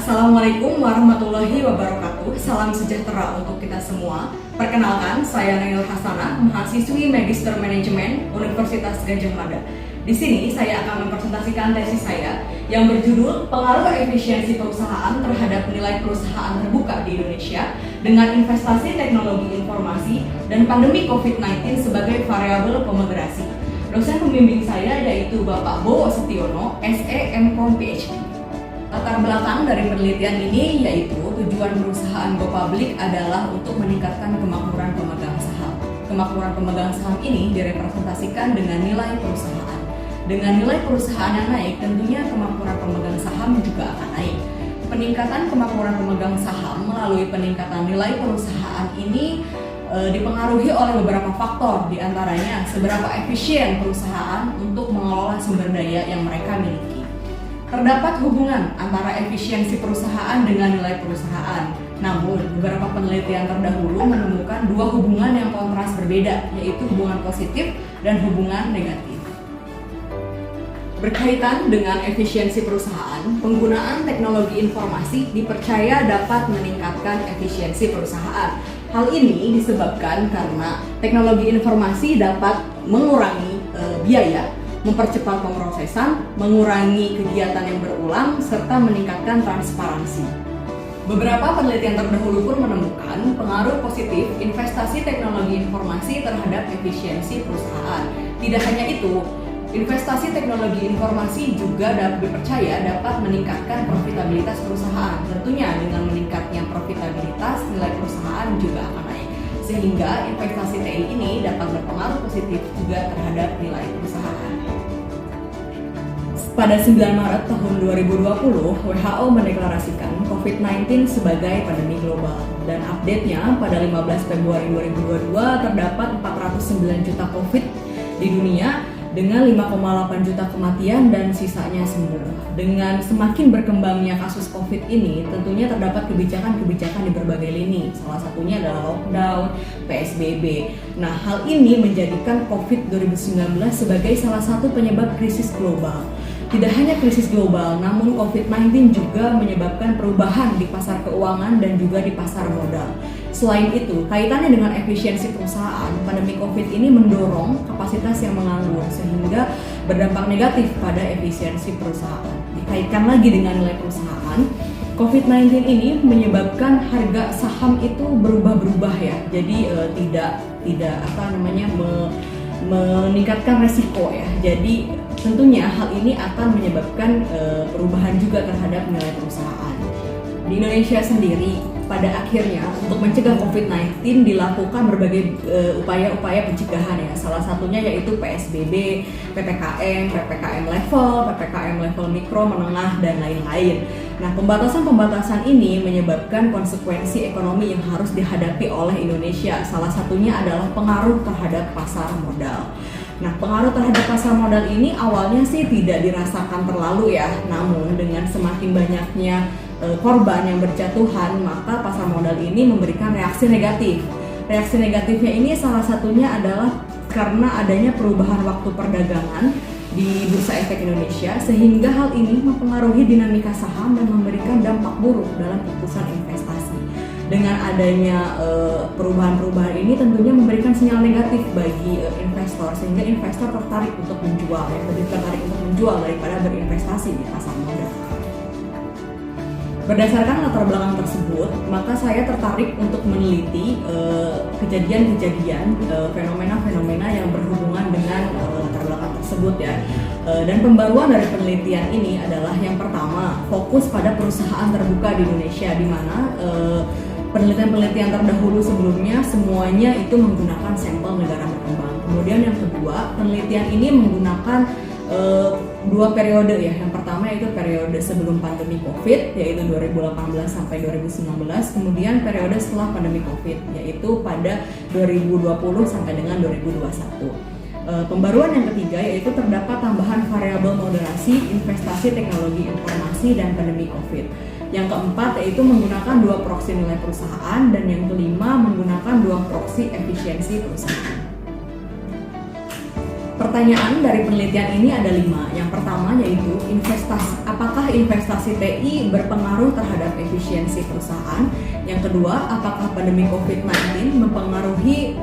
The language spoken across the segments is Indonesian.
Assalamualaikum warahmatullahi wabarakatuh. Salam sejahtera untuk kita semua. Perkenalkan, saya Nail Hasanah, mahasiswi Magister Manajemen Universitas Gadjah Mada. Di sini saya akan mempresentasikan tesis saya yang berjudul Pengaruh Efisiensi Perusahaan terhadap Nilai Perusahaan Terbuka di Indonesia dengan Investasi Teknologi Informasi dan Pandemi COVID-19 sebagai Variabel Pemoderasi. Dosen pembimbing saya yaitu Bapak Bowo Setiono, SE MCom PhD. Latar belakang dari penelitian ini yaitu tujuan perusahaan go public adalah untuk meningkatkan kemakmuran pemegang saham. Kemakmuran pemegang saham ini direpresentasikan dengan nilai perusahaan. Dengan nilai perusahaan yang naik, tentunya kemakmuran pemegang saham juga akan naik. Peningkatan kemakmuran pemegang saham melalui peningkatan nilai perusahaan ini dipengaruhi oleh beberapa faktor, diantaranya seberapa efisien perusahaan untuk mengelola sumber daya yang mereka miliki. Terdapat hubungan antara efisiensi perusahaan dengan nilai perusahaan. Namun, beberapa penelitian terdahulu menemukan dua hubungan yang kontras berbeda, yaitu hubungan positif dan hubungan negatif. Berkaitan dengan efisiensi perusahaan, penggunaan teknologi informasi dipercaya dapat meningkatkan efisiensi perusahaan. Hal ini disebabkan karena teknologi informasi dapat mengurangi biaya, mempercepat pemrosesan, mengurangi kegiatan yang berulang, serta meningkatkan transparansi. Beberapa penelitian terdahulu pun menemukan pengaruh positif investasi teknologi informasi terhadap efisiensi perusahaan. Tidak hanya itu, investasi teknologi informasi juga dipercaya dapat meningkatkan profitabilitas perusahaan. Tentunya dengan meningkatnya profitabilitas, nilai perusahaan juga akan naik. Sehingga investasi TI ini dapat berpengaruh positif juga terhadap nilai perusahaan. Pada 9 Maret tahun 2020, WHO mendeklarasikan COVID-19 sebagai pandemi global. Dan update-nya pada 15 Februari 2022 terdapat 409 juta COVID di dunia dengan 5,8 juta kematian dan sisanya sembuh. Dengan semakin berkembangnya kasus COVID ini, tentunya terdapat kebijakan-kebijakan di berbagai lini. Salah satunya adalah lockdown, PSBB. Nah, hal ini menjadikan COVID 2019 sebagai salah satu penyebab krisis global. Tidak hanya krisis global, namun COVID-19 juga menyebabkan perubahan di pasar keuangan dan juga di pasar modal. Selain itu, kaitannya dengan efisiensi perusahaan, pandemi COVID ini mendorong kapasitas yang menganggur sehingga berdampak negatif pada efisiensi perusahaan. Dikaitkan lagi dengan nilai perusahaan, COVID-19 ini menyebabkan harga saham itu berubah-berubah ya. Jadi meningkatkan resiko ya. Jadi tentunya hal ini akan menyebabkan perubahan juga terhadap nilai perusahaan. Di Indonesia sendiri, pada akhirnya untuk mencegah COVID-19 dilakukan berbagai upaya-upaya pencegahan ya. Salah satunya yaitu PSBB, PPKM level mikro, menengah, dan lain-lain. Nah, pembatasan-pembatasan ini menyebabkan konsekuensi ekonomi yang harus dihadapi oleh Indonesia. Salah satunya adalah pengaruh terhadap pasar modal. Nah, pengaruh terhadap pasar modal ini awalnya sih tidak dirasakan terlalu ya. Namun dengan semakin banyaknya korban yang berjatuhan, maka pasar modal ini memberikan reaksi negatif. Reaksi negatifnya ini salah satunya adalah karena adanya perubahan waktu perdagangan di Bursa Efek Indonesia, sehingga hal ini mempengaruhi dinamika saham dan memberikan dampak buruk dalam keputusan investasi. Dengan adanya perubahan-perubahan ini tentunya memberikan sinyal negatif bagi investor, sehingga investor tertarik untuk menjual, lebih tertarik untuk menjual daripada berinvestasi di pasar modal. Berdasarkan latar belakang tersebut, maka saya tertarik untuk meneliti kejadian-kejadian, fenomena-fenomena yang berhubungan dengan latar belakang tersebut ya. Dan pembaruan dari penelitian ini adalah yang pertama, fokus pada perusahaan terbuka di Indonesia, di mana penelitian-penelitian terdahulu sebelumnya semuanya itu menggunakan sampel negara berkembang. Kemudian yang kedua, penelitian ini menggunakan dua periode ya. Yang pertama yaitu periode sebelum pandemi COVID, yaitu 2018 sampai 2019. Kemudian periode setelah pandemi COVID, yaitu pada 2020 sampai dengan 2021. Pembaruan yang ketiga yaitu terdapat tambahan variabel moderasi, investasi teknologi informasi, dan pandemi COVID. Yang keempat yaitu menggunakan dua proksi nilai perusahaan, dan yang kelima menggunakan dua proksi efisiensi perusahaan. Pertanyaan dari penelitian ini ada 5. Yang pertama yaitu apakah investasi TI berpengaruh terhadap efisiensi perusahaan? Yang kedua, apakah pandemi COVID-19 mempengaruhi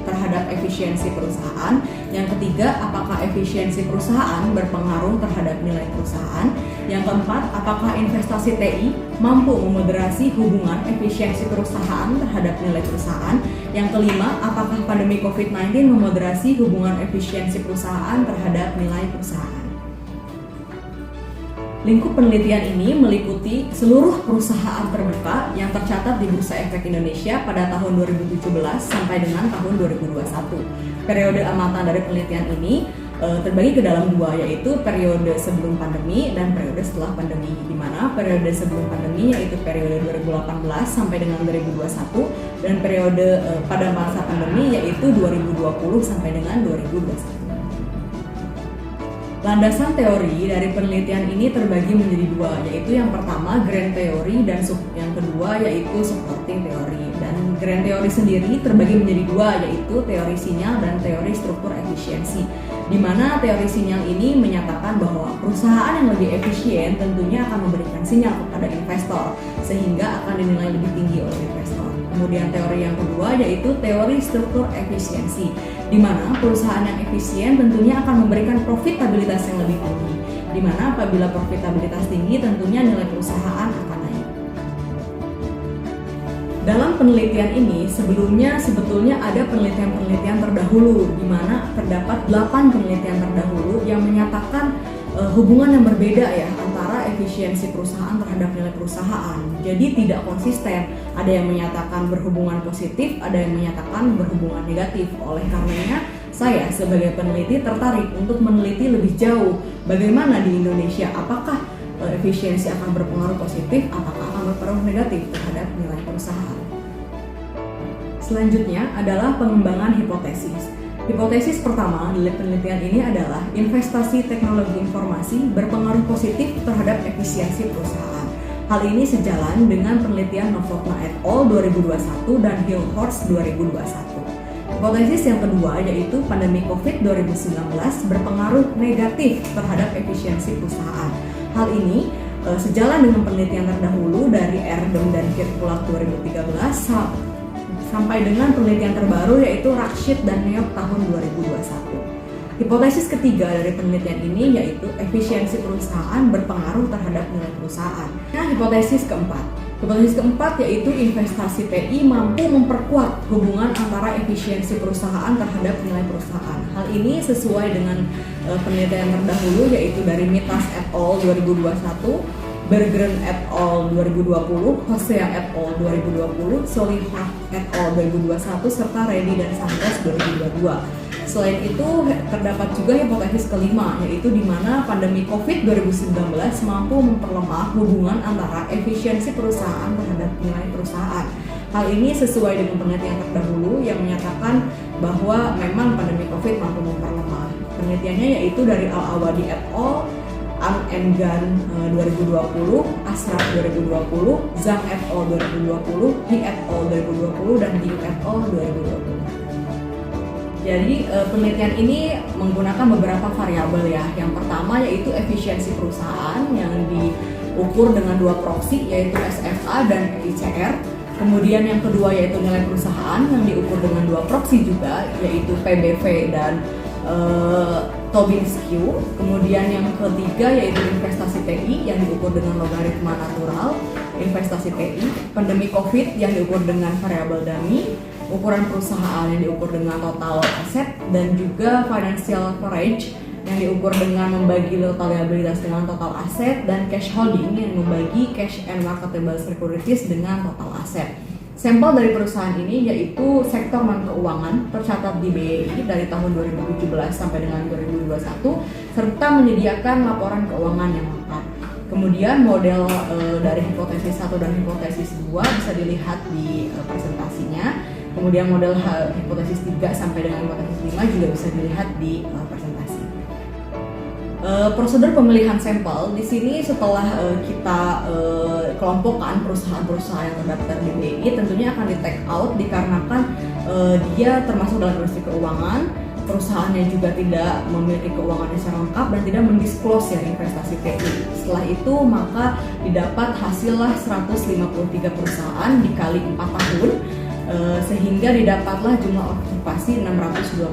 terhadap efisiensi perusahaan? Yang ketiga, apakah efisiensi perusahaan berpengaruh terhadap nilai perusahaan? Yang keempat, apakah investasi TI mampu memoderasi hubungan efisiensi perusahaan terhadap nilai perusahaan? Yang kelima, apakah pandemi COVID-19 memoderasi hubungan efisiensi perusahaan terhadap nilai perusahaan? Lingkup penelitian ini meliputi seluruh perusahaan terbuka yang tercatat di Bursa Efek Indonesia pada tahun 2017 sampai dengan tahun 2021. Periode amatan dari penelitian ini terbagi ke dalam 2, yaitu periode sebelum pandemi dan periode setelah pandemi, di mana periode sebelum pandemi yaitu periode 2018 sampai dengan 2021 dan periode pada masa pandemi yaitu 2020 sampai dengan 2021. Landasan teori dari penelitian ini terbagi menjadi 2, yaitu yang pertama grand theory dan yang kedua yaitu supporting theory. Dan grand theory sendiri terbagi menjadi 2, yaitu teori sinyal dan teori struktur efisiensi. Di mana teori sinyal ini menyatakan bahwa perusahaan yang lebih efisien tentunya akan memberikan sinyal kepada investor sehingga akan dinilai lebih tinggi oleh investor. Kemudian teori yang kedua yaitu teori struktur efisiensi, di mana perusahaan yang efisien tentunya akan memberikan profitabilitas yang lebih tinggi, di mana apabila profitabilitas tinggi tentunya nilai perusahaan akan naik. Dalam penelitian ini sebetulnya ada penelitian terdahulu, di mana terdapat 8 penelitian terdahulu yang menyatakan hubungan yang berbeda ya antara efisiensi perusahaan terhadap nilai perusahaan. Jadi tidak konsisten. Ada yang menyatakan berhubungan positif, ada yang menyatakan berhubungan negatif. Oleh karenanya, saya sebagai peneliti tertarik untuk meneliti lebih jauh bagaimana di Indonesia, apakah efisiensi akan berpengaruh positif, apakah akan berpengaruh negatif terhadap nilai perusahaan. Selanjutnya adalah pengembangan hipotesis. Hipotesis pertama dari penelitian ini adalah investasi teknologi informasi berpengaruh positif terhadap efisiensi perusahaan. Hal ini sejalan dengan penelitian Novotná et al. 2021 dan Hilhorst 2021. Hipotesis yang kedua yaitu pandemi COVID-19 berpengaruh negatif terhadap efisiensi perusahaan. Hal ini sejalan dengan penelitian terdahulu dari Erdem dan Kirkulak 2013 sampai dengan penelitian terbaru yaitu Rakshit dan Neop tahun 2021. Hipotesis ketiga dari penelitian ini yaitu efisiensi perusahaan berpengaruh terhadap nilai perusahaan. Nah, hipotesis keempat. Hipotesis keempat yaitu investasi TI mampu memperkuat hubungan antara efisiensi perusahaan terhadap nilai perusahaan. Hal ini sesuai dengan penelitian terdahulu yaitu dari Mitas et al. 2021, Berggren et al. 2020, Hosea et al. 2020, Solihat et al. 2021, serta Reddy dan Sanders 2022. Selain itu, terdapat juga hipotesis kelima, yaitu di mana pandemi COVID-19 mampu memperlemah hubungan antara efisiensi perusahaan terhadap nilai perusahaan. Hal ini sesuai dengan penelitian terdahulu yang menyatakan bahwa memang pandemi COVID mampu memperlemah. Penelitiannya yaitu dari Al-Awadi et al., An-Engan 2020, Ashraf 2020, Zhang et al. 2020, He et al. 2020, dan Liu et al. 2020. Jadi penelitian ini menggunakan beberapa variabel ya. Yang pertama yaitu efisiensi perusahaan yang diukur dengan 2 proksi yaitu SFA dan ICR. Kemudian yang kedua yaitu nilai perusahaan yang diukur dengan 2 proksi juga yaitu PBV dan Tobin Skew. Kemudian yang ketiga yaitu investasi TI yang diukur dengan logaritma natural investasi TI, pandemi COVID yang diukur dengan variabel dummy, ukuran perusahaan yang diukur dengan total aset, dan juga financial coverage yang diukur dengan membagi total liabilitas dengan total aset, dan cash holding yang membagi cash and marketable securities dengan total aset. Sampel dari perusahaan ini yaitu sektor non-keuangan tercatat di BEI dari tahun 2017 sampai dengan 2021 serta menyediakan laporan keuangan yang lengkap. Kemudian model dari hipotesis 1 dan hipotesis 2 bisa dilihat di presentasinya. Kemudian model hipotesis 3 sampai dengan hipotesis 5 juga bisa dilihat di presentasi. Prosedur pemilihan sampel di sini setelah kita kelompokkan perusahaan-perusahaan yang terdaftar di BEI tentunya akan di take out dikarenakan dia termasuk dalam industri keuangan, perusahaannya juga tidak memiliki keuangan yang secara lengkap dan tidak mendisclose ya investasi TI. Setelah itu maka didapat hasillah 153 perusahaan dikali 4 tahun, sehingga didapatlah jumlah okupasi 612.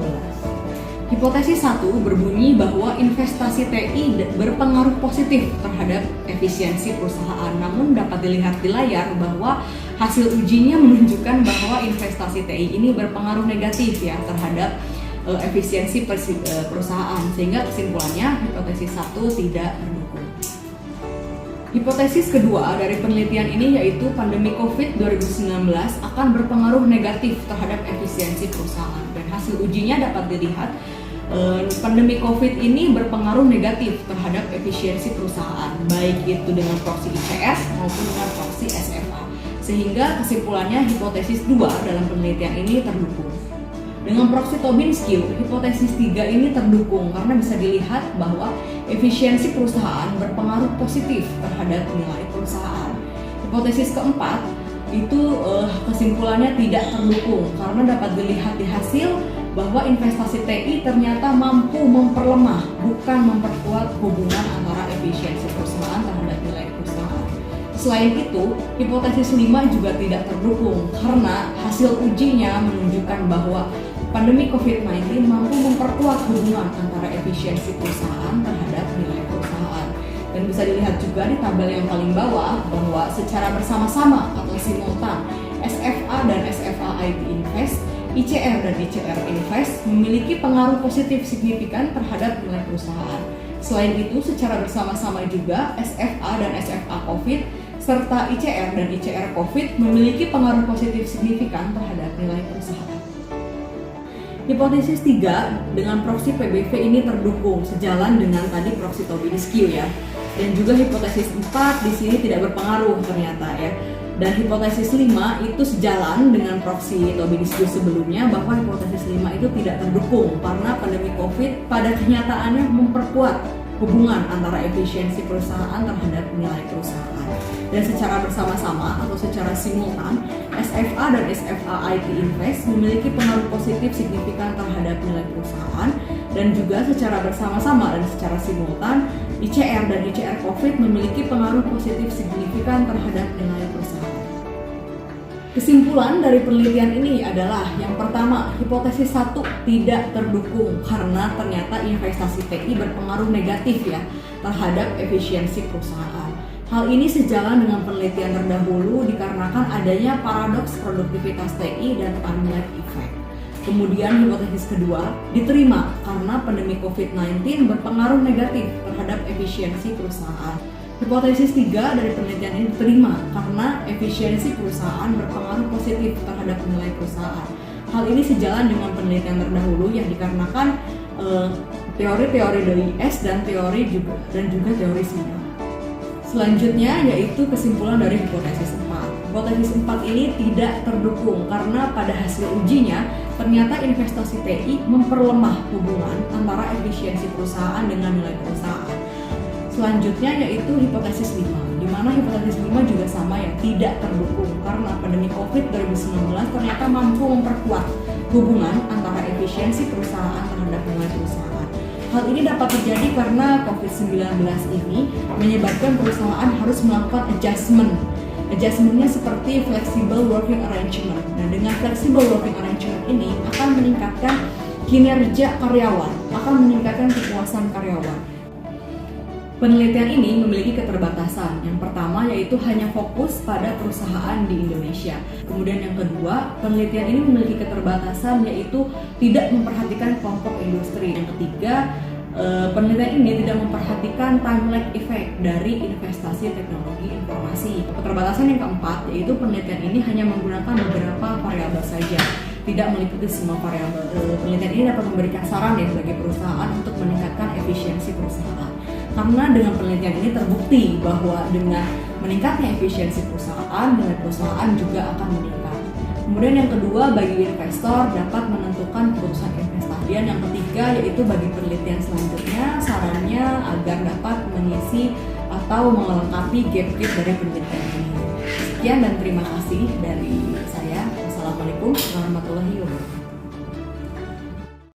Hipotesis 1 berbunyi bahwa investasi TI berpengaruh positif terhadap efisiensi perusahaan. Namun dapat dilihat di layar bahwa hasil ujinya menunjukkan bahwa investasi TI ini berpengaruh negatif ya terhadap efisiensi perusahaan, sehingga kesimpulannya hipotesis 1 tidak mendukung. Hipotesis kedua dari penelitian ini yaitu pandemi COVID-19 akan berpengaruh negatif terhadap efisiensi perusahaan, dan hasil ujinya dapat dilihat pandemi COVID ini berpengaruh negatif terhadap efisiensi perusahaan, baik itu dengan proksi ICS maupun dengan proksi SFA, sehingga kesimpulannya hipotesis 2 dalam penelitian ini terdukung. Dengan proksi Tobin-Skew, hipotesis 3 ini terdukung karena bisa dilihat bahwa efisiensi perusahaan berpengaruh positif terhadap nilai perusahaan. Hipotesis keempat itu kesimpulannya tidak terdukung karena dapat dilihat di hasil bahwa investasi TI ternyata mampu memperlemah, bukan memperkuat hubungan antara efisiensi perusahaan terhadap nilai perusahaan. Selain itu, hipotesis 5 juga tidak terdukung karena hasil ujinya menunjukkan bahwa pandemi COVID-19 mampu memperkuat hubungan antara efisiensi perusahaan terhadap nilai perusahaan. Dan bisa dilihat juga di tabel yang paling bawah bahwa secara bersama-sama atau simultan, SFA dan SFA IT Invest, ICR dan ICR Invest memiliki pengaruh positif signifikan terhadap nilai perusahaan. Selain itu, secara bersama-sama juga SFA dan SFA COVID serta ICR dan ICR COVID memiliki pengaruh positif signifikan terhadap nilai perusahaan. Hipotesis 3 dengan proksi PBV ini terdukung sejalan dengan tadi proksi Tobin-Skew ya. Dan juga hipotesis 4 di sini tidak berpengaruh ternyata ya. Dan hipotesis 5 itu sejalan dengan proksi Tobin-Skew sebelumnya bahwa hipotesis 5 itu tidak terdukung karena pandemi COVID pada kenyataannya memperkuat hubungan antara efisiensi perusahaan terhadap nilai perusahaan. Dan secara bersama-sama atau secara simultan, SFA dan SFA IT Invest memiliki pengaruh positif signifikan terhadap nilai perusahaan, dan juga secara bersama-sama dan secara simultan, ICR dan ICR COVID memiliki pengaruh positif signifikan terhadap nilai perusahaan. Kesimpulan dari penelitian ini adalah yang pertama, hipotesis 1 tidak terdukung karena ternyata investasi TI berpengaruh negatif ya terhadap efisiensi perusahaan. Hal ini sejalan dengan penelitian terdahulu dikarenakan adanya paradoks produktivitas TI dan time-lag effect. Kemudian hipotesis kedua diterima karena pandemi COVID-19 berpengaruh negatif terhadap efisiensi perusahaan. Hipotesis 3 dari penelitian ini diterima karena efisiensi perusahaan berpengaruh positif terhadap nilai perusahaan. Hal ini sejalan dengan penelitian terdahulu yang dikarenakan teori-teori DIS dan juga teori sinyal. Selanjutnya yaitu kesimpulan dari hipotesis 4. Hipotesis 4 ini tidak terdukung karena pada hasil ujinya ternyata investasi TI memperlemah hubungan antara efisiensi perusahaan dengan nilai perusahaan. Selanjutnya yaitu hipotesis 5, di mana hipotesis 5 juga sama ya, tidak terdukung karena pandemi COVID-19 ternyata mampu memperkuat hubungan antara efisiensi perusahaan terhadap nilai perusahaan. Hal ini dapat terjadi karena COVID-19 ini menyebabkan perusahaan harus melakukan adjustment. Adjustmentnya seperti flexible working arrangement. Nah, dengan flexible working arrangement ini akan meningkatkan kinerja karyawan, akan meningkatkan kepuasan karyawan. Penelitian ini memiliki keterbatasan. Yang pertama yaitu hanya fokus pada perusahaan di Indonesia. Kemudian yang kedua, penelitian ini memiliki keterbatasan yaitu tidak memperhatikan kelompok industri. Yang ketiga, penelitian ini tidak memperhatikan time-lag effect dari investasi teknologi informasi. Keterbatasan yang keempat yaitu penelitian ini hanya menggunakan beberapa variabel saja, tidak meliputi semua variabel. Penelitian ini dapat memberikan saran ya bagi perusahaan untuk meningkatkan efisiensi perusahaan. Karena dengan penelitian ini terbukti bahwa dengan meningkatnya efisiensi perusahaan, nilai perusahaan juga akan meningkat. Kemudian yang kedua, bagi investor dapat menentukan keputusan investasi. Dan yang ketiga yaitu bagi penelitian selanjutnya, sarannya agar dapat mengisi atau melengkapi gap-gap dari penelitian ini. Sekian dan terima kasih dari saya. Wassalamualaikum warahmatullahi wabarakatuh.